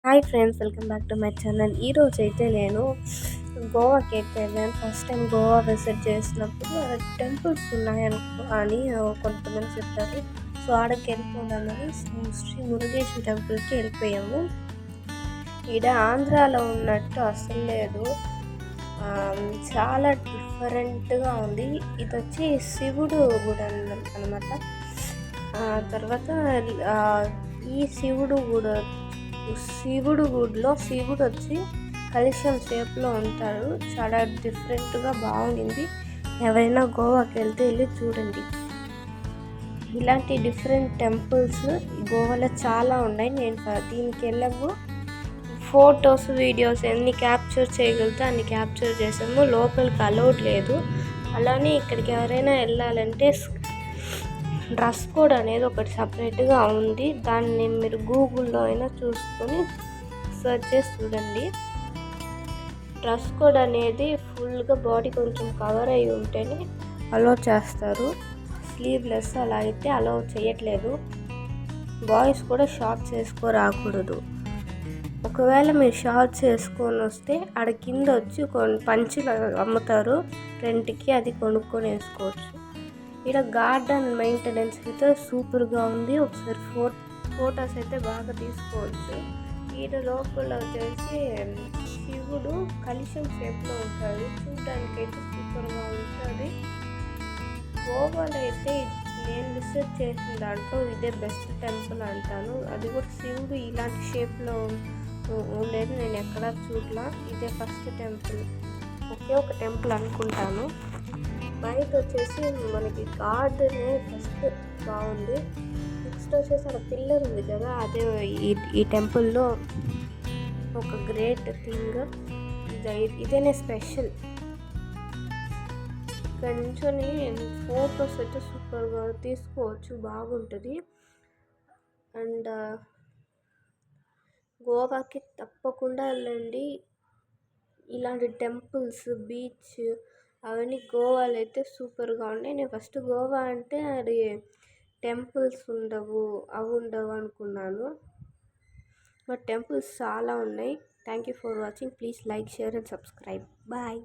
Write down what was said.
Hi friends, welcome back to my channel. ఈరోజు అయితే నేను గోవాకి అయితే వెళ్ళాను. ఫస్ట్ టైం గోవా విజిట్ చేసినప్పుడు అక్కడ టెంపుల్స్ అని కొంతమంది చెప్పారు. సో ఆడకి వెళ్ళిపోదామని శ్రీ మురుగేశ్వర టెంపుల్కి వెళ్ళిపోయాము. ఈడ ఆంధ్రాలో ఉన్నట్టు అసలు లేదు, చాలా డిఫరెంట్గా ఉంది. ఇది వచ్చి శివుడు గుడి అనమాట. తర్వాత ఈ శివుడు గుడిలో శివుడు వచ్చి కలుషం షేప్లో ఉంటారు. చాలా డిఫరెంట్గా బాగుంది. ఎవరైనా గోవాకి వెళ్ళి చూడండి. ఇలాంటి డిఫరెంట్ టెంపుల్స్ గోవాలో చాలా ఉన్నాయి. నేను దీనికి వెళ్ళాము. ఫొటోస్ వీడియోస్ ఎన్ని క్యాప్చర్ చేయగలిగితే అన్ని క్యాప్చర్ చేసాము. లోపలికి అలౌడ్ లేదు. అలానే ఇక్కడికి ఎవరైనా వెళ్ళాలంటే డ్రెస్ కోడ్ అనేది ఒకటి సపరేట్గా ఉంది. దాన్ని మీరు గూగుల్లో అయినా చూసుకొని సెర్చ్ చేసి చూడండి. డ్రెస్ కోడ్ అనేది ఫుల్గా బాడీ కొంచెం కవర్ అయి ఉంటేనే అలౌ చేస్తారు. స్లీవ్లెస్ అలా అయితే అలౌ చేయట్లేదు. బాయ్స్ కూడా షార్ట్స్ వేసుకోరాకూడదు. ఒకవేళ మీరు షార్ట్స్ వేసుకొని వస్తే ఆడ కింద వచ్చి పంచులు అమ్ముతారు రెంట్కి, అది కొనుక్కొని వేసుకోవచ్చు. ఇక్కడ గార్డెన్ మెయింటెనెన్స్ అయితే సూపర్గా ఉంది. ఒకసారి ఫొటోస్ అయితే బాగా తీసుకోవచ్చు. ఈడ లోపల వచ్చేసి శివుడు కలుషం షేప్లో ఉంటాడు. చూడడానికి అయితే సూపర్గా ఉంటుంది. గోవాలో అయితే నేను విజిట్ చేసిన దాంట్లో ఇదే బెస్ట్ టెంపుల్ అంటాను. అది కూడా శివుడు ఇలాంటి షేప్లో ఉండేది నేను ఎక్కడా చూడలా. ఇదే ఫస్ట్ టెంపుల్, ఒకే ఒక టెంపుల్ అనుకుంటాను. బయట వచ్చేసి మనకి గార్డెన్ ఫస్ట్ బాగుంది. నెక్స్ట్ వచ్చేసి అక్కడ పిల్లర్ ఉంది కదా, అదే ఈ టెంపుల్లో ఒక గ్రేట్ థింగ్. ఇదేనే స్పెషల్. ఇక్కడ నుంచొని ఫొటోస్ అయితే సూపర్గా తీసుకోవచ్చు, బాగుంటుంది. అండ్ గోవాకి తప్పకుండా వెళ్ళండి. ఇలాంటి టెంపుల్స్, బీచ్ అవన్నీ గోవాలో అయితే సూపర్గా ఉన్నాయి. నేను ఫస్ట్ గోవా అంటే అది టెంపుల్స్ ఉండవు అనుకున్నాను, బట్ టెంపుల్స్ చాలా ఉన్నాయి. Thank you for watching. Please like, share and subscribe. Bye.